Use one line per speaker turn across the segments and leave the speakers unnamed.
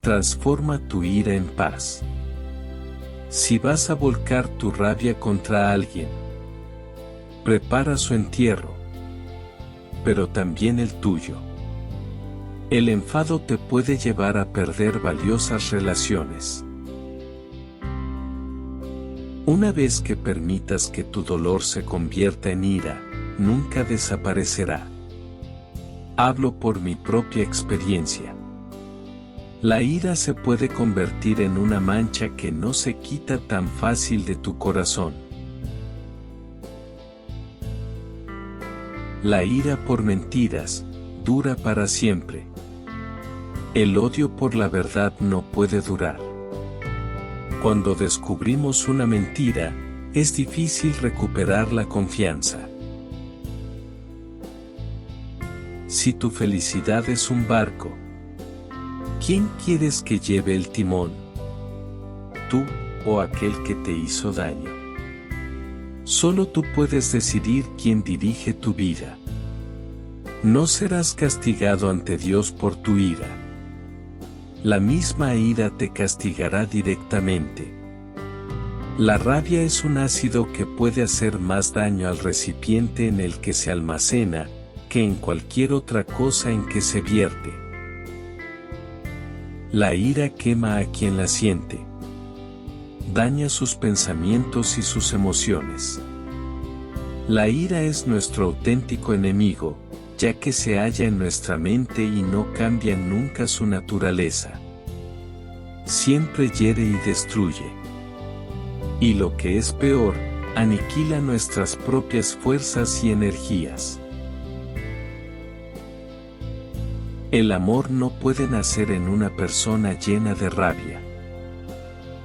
transforma tu ira en paz. Si vas a volcar tu rabia contra alguien, prepara su entierro, pero también el tuyo. El enfado te puede llevar a perder valiosas relaciones. Una vez que permitas que tu dolor se convierta en ira, nunca desaparecerá. Hablo por mi propia experiencia. La ira se puede convertir en una mancha que no se quita tan fácil de tu corazón. La ira por mentiras dura para siempre. El odio por la verdad no puede durar. Cuando descubrimos una mentira, es difícil recuperar la confianza. Si tu felicidad es un barco, ¿quién quieres que lleve el timón? ¿Tú o aquel que te hizo daño? Solo tú puedes decidir quién dirige tu vida. No serás castigado ante Dios por tu ira. La misma ira te castigará directamente. La rabia es un ácido que puede hacer más daño al recipiente en el que se almacena que en cualquier otra cosa en que se vierte. La ira quema a quien la siente. Daña sus pensamientos y sus emociones. La ira es nuestro auténtico enemigo, ya que se halla en nuestra mente y no cambia nunca su naturaleza. Siempre hiere y destruye. Y lo que es peor, aniquila nuestras propias fuerzas y energías. El amor no puede nacer en una persona llena de rabia.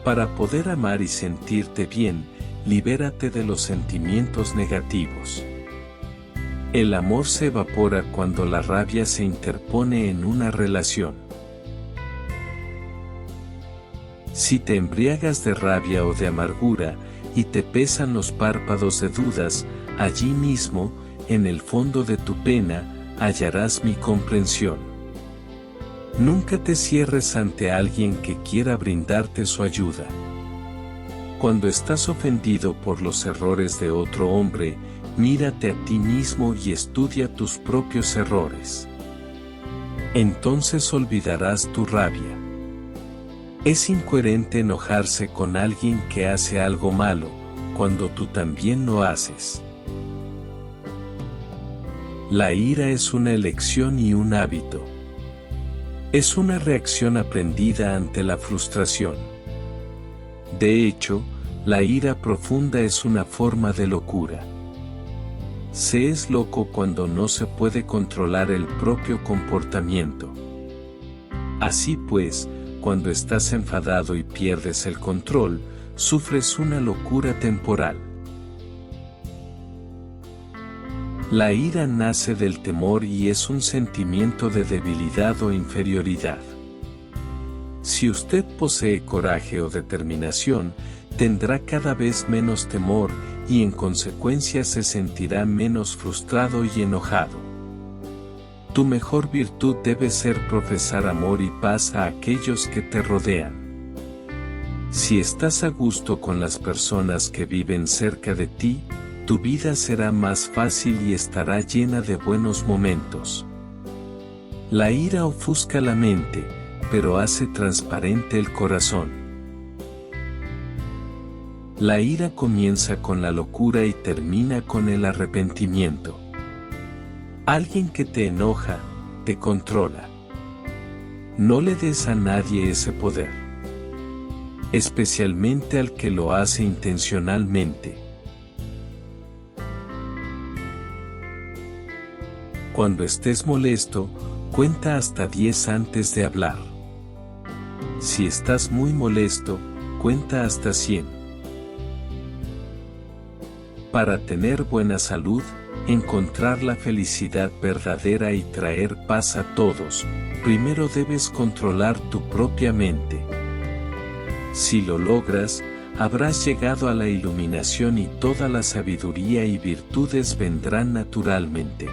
Para poder amar y sentirte bien, libérate de los sentimientos negativos. El amor se evapora cuando la rabia se interpone en una relación. Si te embriagas de rabia o de amargura, y te pesan los párpados de dudas, allí mismo, en el fondo de tu pena, hallarás mi comprensión. Nunca te cierres ante alguien que quiera brindarte su ayuda. Cuando estás ofendido por los errores de otro hombre, mírate a ti mismo y estudia tus propios errores. Entonces olvidarás tu rabia. Es incoherente enojarse con alguien que hace algo malo, cuando tú también lo haces. La ira es una elección y un hábito. Es una reacción aprendida ante la frustración. De hecho, la ira profunda es una forma de locura. Se es loco cuando no se puede controlar el propio comportamiento. Así pues, cuando estás enfadado y pierdes el control, sufres una locura temporal. La ira nace del temor y es un sentimiento de debilidad o inferioridad. Si usted posee coraje o determinación, tendrá cada vez menos temor y en consecuencia se sentirá menos frustrado y enojado. Tu mejor virtud debe ser profesar amor y paz a aquellos que te rodean. Si estás a gusto con las personas que viven cerca de ti, tu vida será más fácil y estará llena de buenos momentos. La ira ofusca la mente, pero hace transparente el corazón. La ira comienza con la locura y termina con el arrepentimiento. Alguien que te enoja, te controla. No le des a nadie ese poder, especialmente al que lo hace intencionalmente. Cuando estés molesto, cuenta hasta 10 antes de hablar. Si estás muy molesto, cuenta hasta 100. Para tener buena salud, encontrar la felicidad verdadera y traer paz a todos, primero debes controlar tu propia mente. Si lo logras, habrás llegado a la iluminación y toda la sabiduría y virtudes vendrán naturalmente.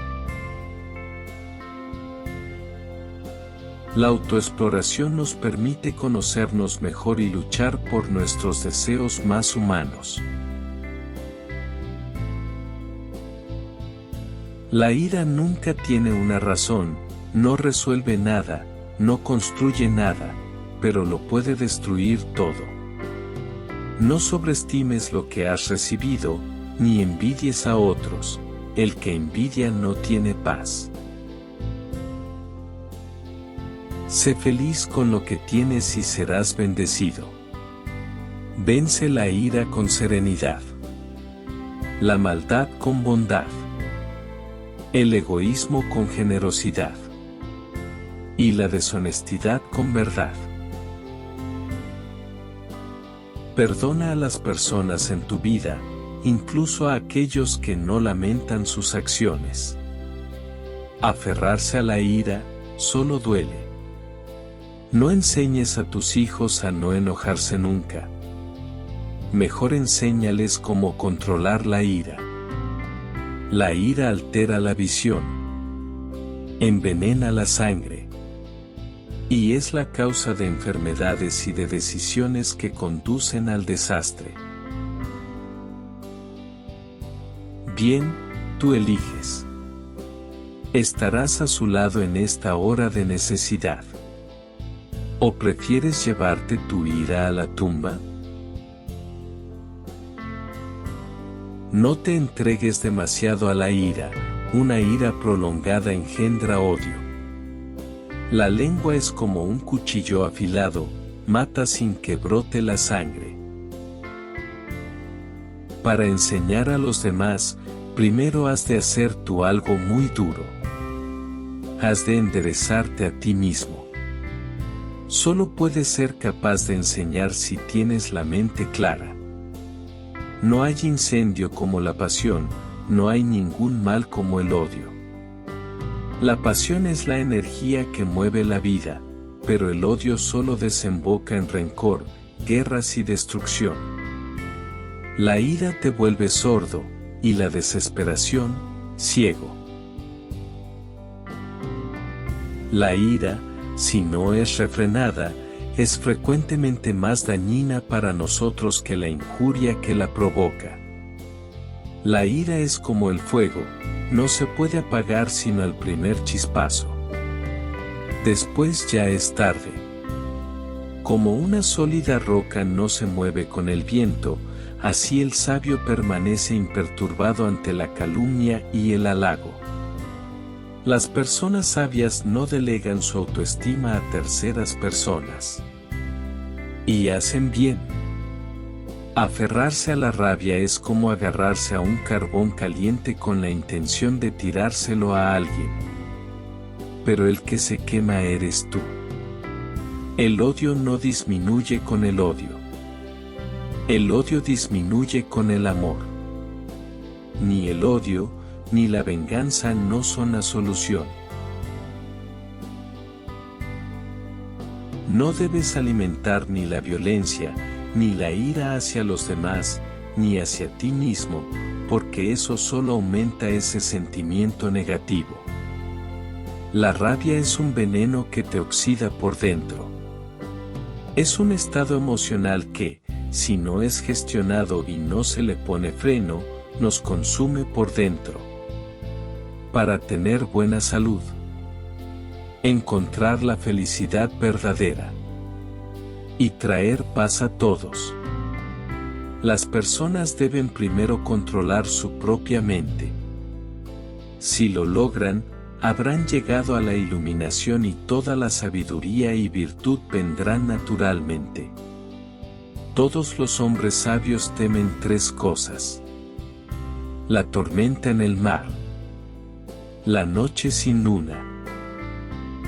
La autoexploración nos permite conocernos mejor y luchar por nuestros deseos más humanos. La ira nunca tiene una razón, no resuelve nada, no construye nada, pero lo puede destruir todo. No sobreestimes lo que has recibido, ni envidies a otros, el que envidia no tiene paz. Sé feliz con lo que tienes y serás bendecido. Vence la ira con serenidad, la maldad con bondad, el egoísmo con generosidad y la deshonestidad con verdad. Perdona a las personas en tu vida, incluso a aquellos que no lamentan sus acciones. Aferrarse a la ira solo duele. No enseñes a tus hijos a no enojarse nunca. Mejor enséñales cómo controlar la ira. La ira altera la visión, envenena la sangre y es la causa de enfermedades y de decisiones que conducen al desastre. Bien, tú eliges. ¿Estarás a su lado en esta hora de necesidad? ¿O prefieres llevarte tu ira a la tumba? No te entregues demasiado a la ira, una ira prolongada engendra odio. La lengua es como un cuchillo afilado, mata sin que brote la sangre. Para enseñar a los demás, primero has de hacer tú algo muy duro. Has de enderezarte a ti mismo. Solo puedes ser capaz de enseñar si tienes la mente clara. No hay incendio como la pasión, no hay ningún mal como el odio. La pasión es la energía que mueve la vida, pero el odio solo desemboca en rencor, guerras y destrucción. La ira te vuelve sordo, y la desesperación, ciego. La ira, si no es refrenada, es frecuentemente más dañina para nosotros que la injuria que la provoca. La ira es como el fuego, no se puede apagar sino al primer chispazo. Después ya es tarde. Como una sólida roca no se mueve con el viento, así el sabio permanece imperturbado ante la calumnia y el halago. Las personas sabias no delegan su autoestima a terceras personas. Y hacen bien. Aferrarse a la rabia es como agarrarse a un carbón caliente con la intención de tirárselo a alguien. Pero el que se quema eres tú. El odio no disminuye con el odio. El odio disminuye con el amor. Ni el odio, ni la venganza no son la solución. No debes alimentar ni la violencia, ni la ira hacia los demás, ni hacia ti mismo, porque eso solo aumenta ese sentimiento negativo. La rabia es un veneno que te oxida por dentro. Es un estado emocional que, si no es gestionado y no se le pone freno, nos consume por dentro. Para tener buena salud, encontrar la felicidad verdadera y traer paz a todos, las personas deben primero controlar su propia mente. Si lo logran, habrán llegado a la iluminación y toda la sabiduría y virtud vendrán naturalmente. Todos los hombres sabios temen tres cosas: la tormenta en el mar, la noche sin luna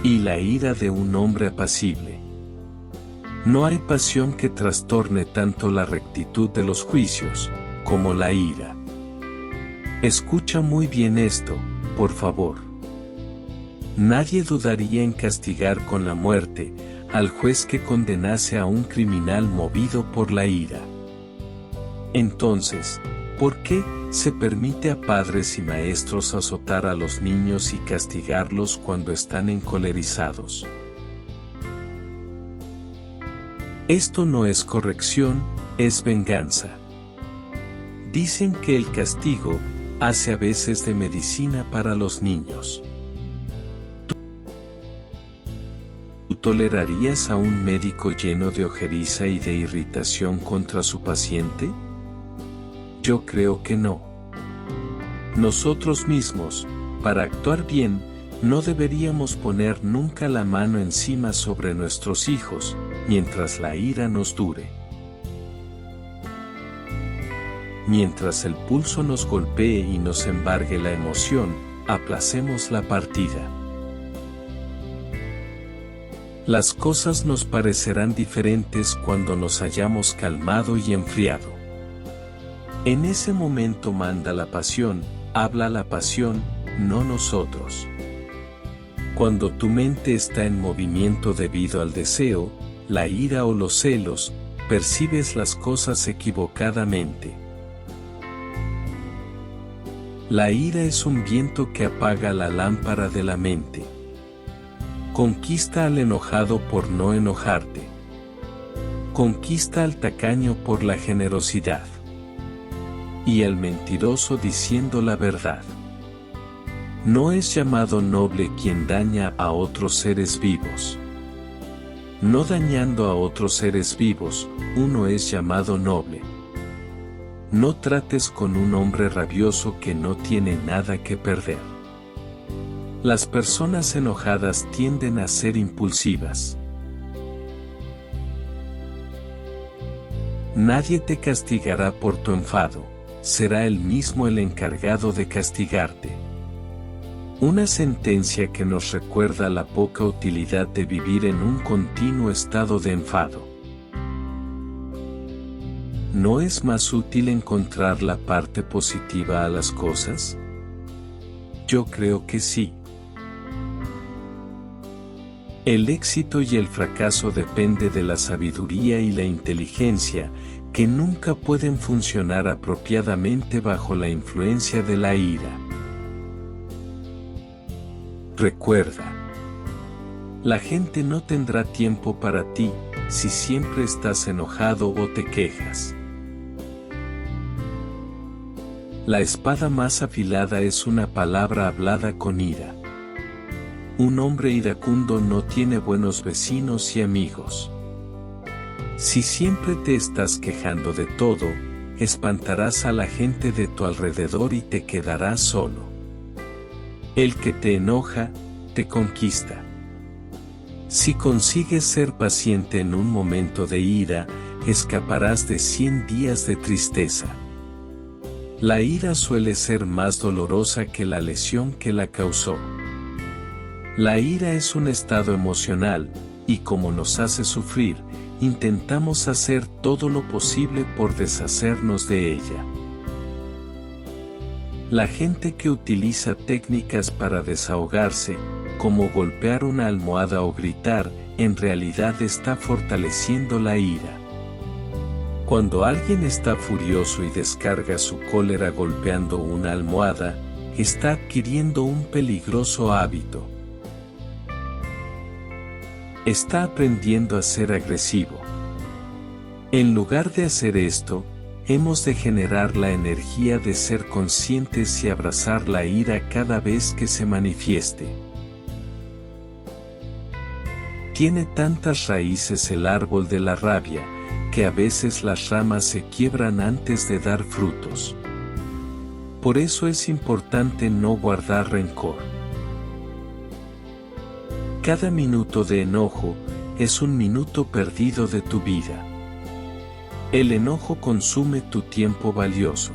y la ira de un hombre apacible. No hay pasión que trastorne tanto la rectitud de los juicios, como la ira. Escucha muy bien esto, por favor. Nadie dudaría en castigar con la muerte al juez que condenase a un criminal movido por la ira. Entonces, ¿por qué se permite a padres y maestros azotar a los niños y castigarlos cuando están encolerizados? Esto no es corrección, es venganza. Dicen que el castigo hace a veces de medicina para los niños. ¿Tú tolerarías a un médico lleno de ojeriza y de irritación contra su paciente? Yo creo que no. Nosotros mismos, para actuar bien, no deberíamos poner nunca la mano encima sobre nuestros hijos, mientras la ira nos dure. Mientras el pulso nos golpee y nos embargue la emoción, aplacemos la partida. Las cosas nos parecerán diferentes cuando nos hayamos calmado y enfriado. En ese momento manda la pasión, habla la pasión, no nosotros. Cuando tu mente está en movimiento debido al deseo, la ira o los celos, percibes las cosas equivocadamente. La ira es un viento que apaga la lámpara de la mente. Conquista al enojado por no enojarte. Conquista al tacaño por la generosidad. Y al mentiroso diciendo la verdad. No es llamado noble quien daña a otros seres vivos. No dañando a otros seres vivos, uno es llamado noble. No trates con un hombre rabioso que no tiene nada que perder. Las personas enojadas tienden a ser impulsivas. Nadie te castigará por tu enfado, será él mismo el encargado de castigarte. Una sentencia que nos recuerda la poca utilidad de vivir en un continuo estado de enfado. ¿No es más útil encontrar la parte positiva a las cosas? Yo creo que sí. El éxito y el fracaso depende de la sabiduría y la inteligencia, que nunca pueden funcionar apropiadamente bajo la influencia de la ira. Recuerda, la gente no tendrá tiempo para ti si siempre estás enojado o te quejas. La espada más afilada es una palabra hablada con ira. Un hombre iracundo no tiene buenos vecinos y amigos. Si siempre te estás quejando de todo, espantarás a la gente de tu alrededor y te quedarás solo. El que te enoja, te conquista. Si consigues ser paciente en un momento de ira, escaparás de 100 días de tristeza. La ira suele ser más dolorosa que la lesión que la causó. La ira es un estado emocional, y como nos hace sufrir, intentamos hacer todo lo posible por deshacernos de ella. La gente que utiliza técnicas para desahogarse, como golpear una almohada o gritar, en realidad está fortaleciendo la ira. Cuando alguien está furioso y descarga su cólera golpeando una almohada, está adquiriendo un peligroso hábito. Está aprendiendo a ser agresivo. En lugar de hacer esto, hemos de generar la energía de ser conscientes y abrazar la ira cada vez que se manifieste. Tiene tantas raíces el árbol de la rabia, que a veces las ramas se quiebran antes de dar frutos. Por eso es importante no guardar rencor. Cada minuto de enojo es un minuto perdido de tu vida. El enojo consume tu tiempo valioso.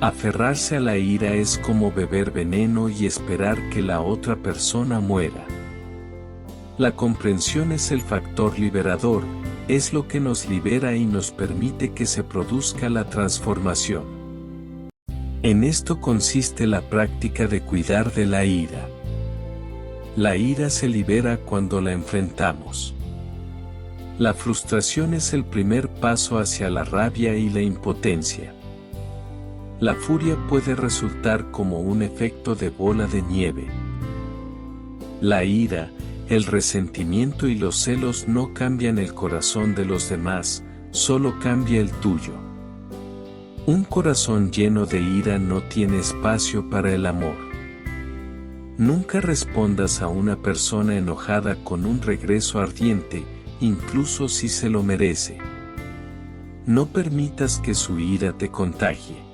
Aferrarse a la ira es como beber veneno y esperar que la otra persona muera. La comprensión es el factor liberador, es lo que nos libera y nos permite que se produzca la transformación. En esto consiste la práctica de cuidar de la ira. La ira se libera cuando la enfrentamos. La frustración es el primer paso hacia la rabia y la impotencia. La furia puede resultar como un efecto de bola de nieve. La ira el resentimiento y los celos no cambian el corazón de los demás, solo cambia el tuyo. Un corazón lleno de ira no tiene espacio para el amor. Nunca respondas a una persona enojada con un regreso ardiente, incluso si se lo merece. No permitas que su ira te contagie.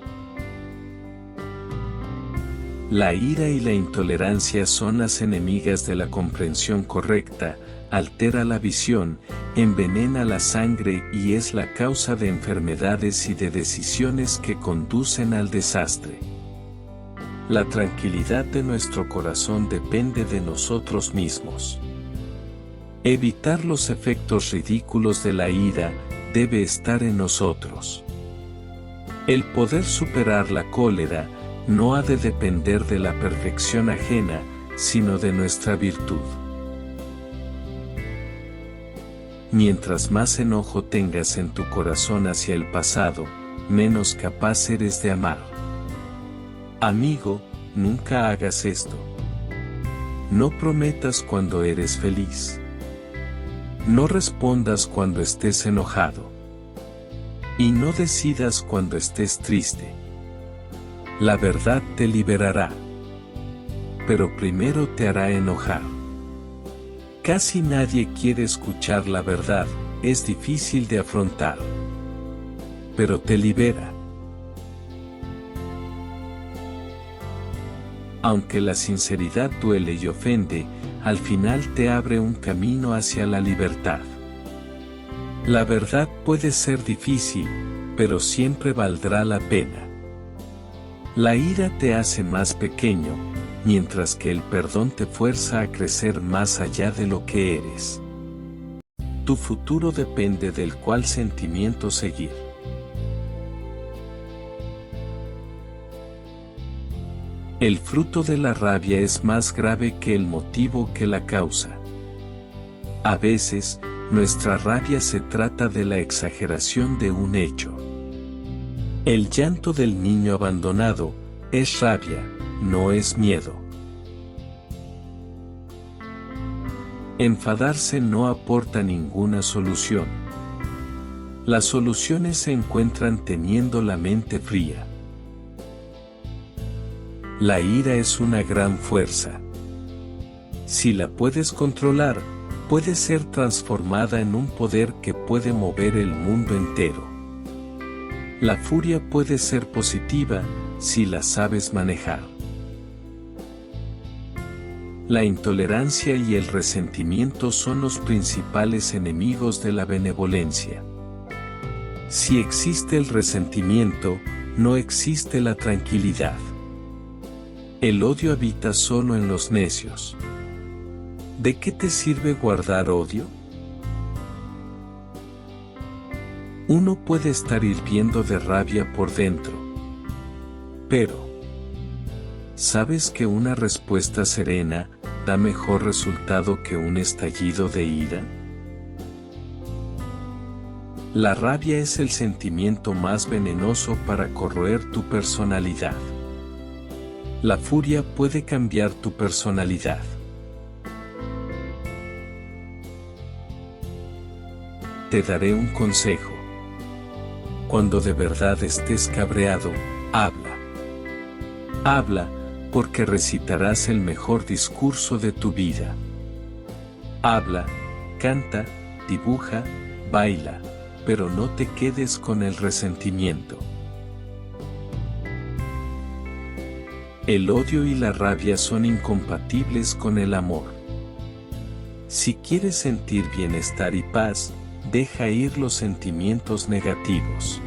La ira y la intolerancia son las enemigas de la comprensión correcta, altera la visión, envenena la sangre y es la causa de enfermedades y de decisiones que conducen al desastre. La tranquilidad de nuestro corazón depende de nosotros mismos. Evitar los efectos ridículos de la ira debe estar en nosotros. El poder superar la cólera no ha de depender de la perfección ajena, sino de nuestra virtud. Mientras más enojo tengas en tu corazón hacia el pasado, menos capaz eres de amar. Amigo, nunca hagas esto. No prometas cuando eres feliz. No respondas cuando estés enojado. Y no decidas cuando estés triste. La verdad te liberará. Pero primero te hará enojar. Casi nadie quiere escuchar la verdad, es difícil de afrontar. Pero te libera. Aunque la sinceridad duele y ofende, al final te abre un camino hacia la libertad. La verdad puede ser difícil, pero siempre valdrá la pena. La ira te hace más pequeño, mientras que el perdón te fuerza a crecer más allá de lo que eres. Tu futuro depende del cual sentimiento seguir. El fruto de la rabia es más grave que el motivo que la causa. A veces, nuestra rabia se trata de la exageración de un hecho. El llanto del niño abandonado es rabia, no es miedo. Enfadarse no aporta ninguna solución. Las soluciones se encuentran teniendo la mente fría. La ira es una gran fuerza. Si la puedes controlar, puede ser transformada en un poder que puede mover el mundo entero. La furia puede ser positiva, si la sabes manejar. La intolerancia y el resentimiento son los principales enemigos de la benevolencia. Si existe el resentimiento, no existe la tranquilidad. El odio habita solo en los necios. ¿De qué te sirve guardar odio? Uno puede estar hirviendo de rabia por dentro. Pero, ¿sabes que una respuesta serena da mejor resultado que un estallido de ira? La rabia es el sentimiento más venenoso para corroer tu personalidad. La furia puede cambiar tu personalidad. Te daré un consejo. Cuando de verdad estés cabreado, habla. Habla, porque recitarás el mejor discurso de tu vida. Habla, canta, dibuja, baila, pero no te quedes con el resentimiento. El odio y la rabia son incompatibles con el amor. Si quieres sentir bienestar y paz, deja ir los sentimientos negativos.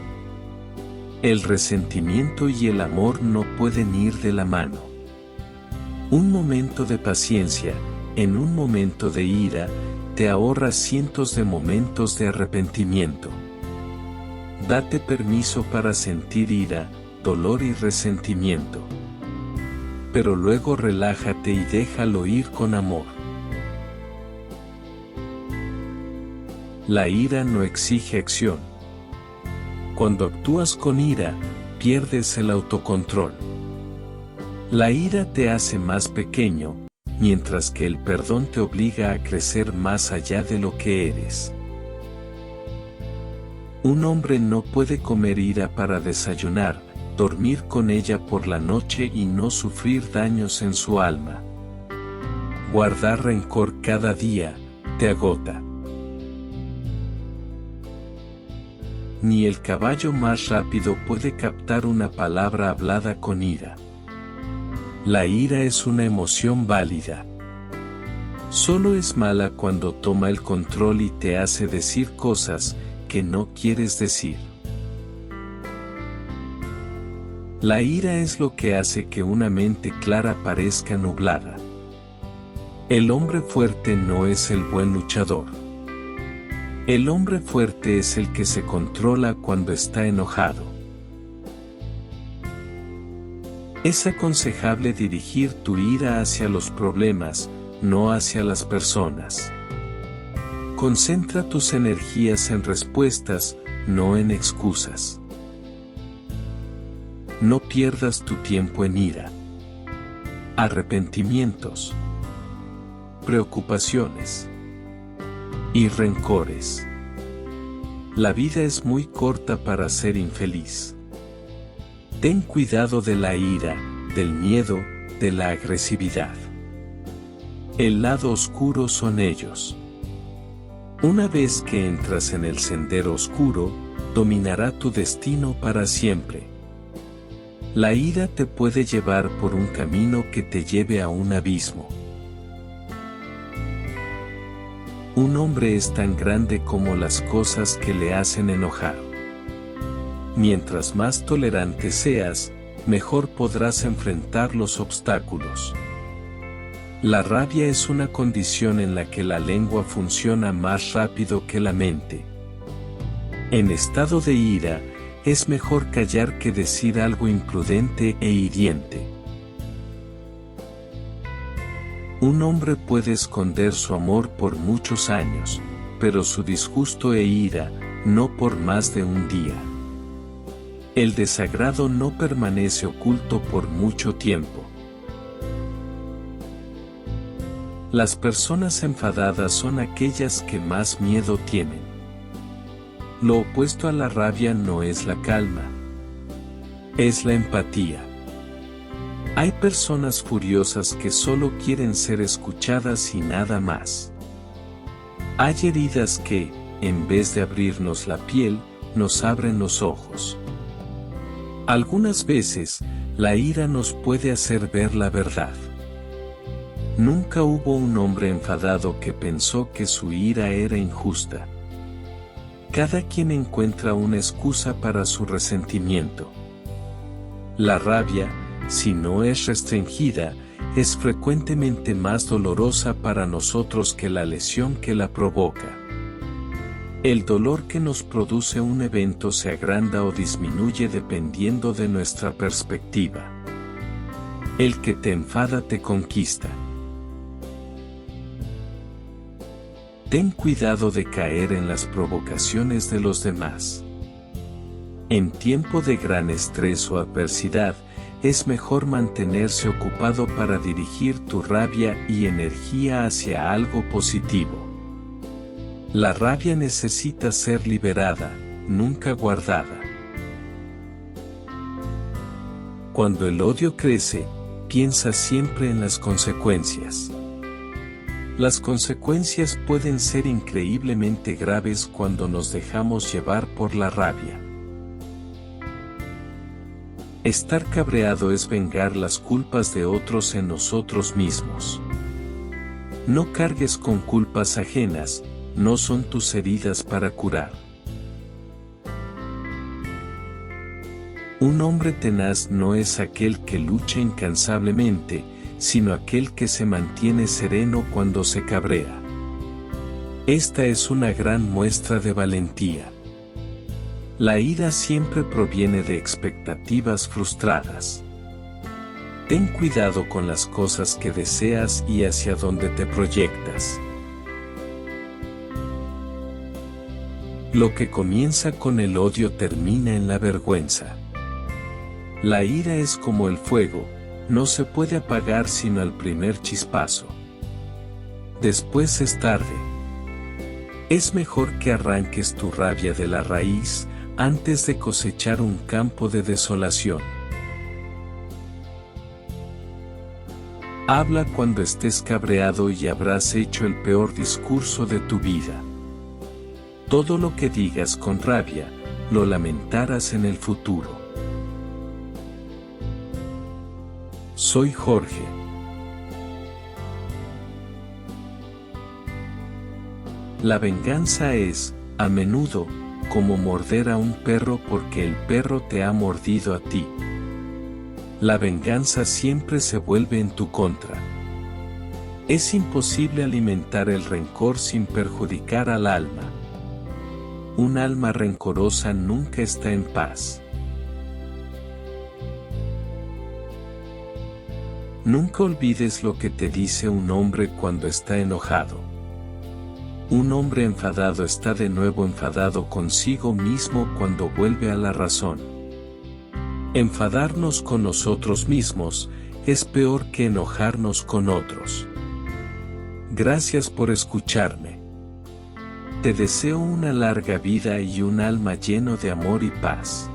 El resentimiento y el amor no pueden ir de la mano. Un momento de paciencia, en un momento de ira, te ahorra cientos de momentos de arrepentimiento. Date permiso para sentir ira, dolor y resentimiento. Pero luego relájate y déjalo ir con amor. La ira no exige acción. Cuando actúas con ira, pierdes el autocontrol. La ira te hace más pequeño, mientras que el perdón te obliga a crecer más allá de lo que eres. Un hombre no puede comer ira para desayunar, dormir con ella por la noche y no sufrir daños en su alma. Guardar rencor cada día te agota. Ni el caballo más rápido puede captar una palabra hablada con ira. La ira es una emoción válida. Solo es mala cuando toma el control y te hace decir cosas que no quieres decir. La ira es lo que hace que una mente clara parezca nublada. El hombre fuerte no es el buen luchador. El hombre fuerte es el que se controla cuando está enojado. Es aconsejable dirigir tu ira hacia los problemas, no hacia las personas. Concentra tus energías en respuestas, no en excusas. No pierdas tu tiempo en ira, arrepentimientos, preocupaciones y rencores. La vida es muy corta para ser infeliz. Ten cuidado de la ira, del miedo, de la agresividad. El lado oscuro son ellos. Una vez que entras en el sendero oscuro, dominará tu destino para siempre. La ira te puede llevar por un camino que te lleve a un abismo. Un hombre es tan grande como las cosas que le hacen enojar. Mientras más tolerante seas, mejor podrás enfrentar los obstáculos. La rabia es una condición en la que la lengua funciona más rápido que la mente. En estado de ira, es mejor callar que decir algo imprudente e hiriente. Un hombre puede esconder su amor por muchos años, pero su disgusto e ira, no por más de un día. El desagrado no permanece oculto por mucho tiempo. Las personas enfadadas son aquellas que más miedo tienen. Lo opuesto a la rabia no es la calma, es la empatía. Hay personas furiosas que solo quieren ser escuchadas y nada más. Hay heridas que, en vez de abrirnos la piel, nos abren los ojos. Algunas veces, la ira nos puede hacer ver la verdad. Nunca hubo un hombre enfadado que pensó que su ira era injusta. Cada quien encuentra una excusa para su resentimiento. La rabia, si no es restringida, es frecuentemente más dolorosa para nosotros que la lesión que la provoca. El dolor que nos produce un evento se agranda o disminuye dependiendo de nuestra perspectiva. El que te enfada te conquista. Ten cuidado de caer en las provocaciones de los demás. En tiempo de gran estrés o adversidad, es mejor mantenerse ocupado para dirigir tu rabia y energía hacia algo positivo. La rabia necesita ser liberada, nunca guardada. Cuando el odio crece, piensa siempre en las consecuencias. Las consecuencias pueden ser increíblemente graves cuando nos dejamos llevar por la rabia. Estar cabreado es vengar las culpas de otros en nosotros mismos. No cargues con culpas ajenas, no son tus heridas para curar. Un hombre tenaz no es aquel que lucha incansablemente, sino aquel que se mantiene sereno cuando se cabrea. Esta es una gran muestra de valentía. La ira siempre proviene de expectativas frustradas. Ten cuidado con las cosas que deseas y hacia dónde te proyectas. Lo que comienza con el odio termina en la vergüenza. La ira es como el fuego, no se puede apagar sino al primer chispazo. Después es tarde. Es mejor que arranques tu rabia de la raíz, antes de cosechar un campo de desolación. Habla cuando estés cabreado y habrás hecho el peor discurso de tu vida. Todo lo que digas con rabia, lo lamentarás en el futuro. Soy Jorge. La venganza es, a menudo, como morder a un perro porque el perro te ha mordido a ti. La venganza siempre se vuelve en tu contra. Es imposible alimentar el rencor sin perjudicar al alma. Un alma rencorosa nunca está en paz. Nunca olvides lo que te dice un hombre cuando está enojado. Un hombre enfadado está de nuevo enfadado consigo mismo cuando vuelve a la razón. Enfadarnos con nosotros mismos es peor que enojarnos con otros. Gracias por escucharme. Te deseo una larga vida y un alma lleno de amor y paz.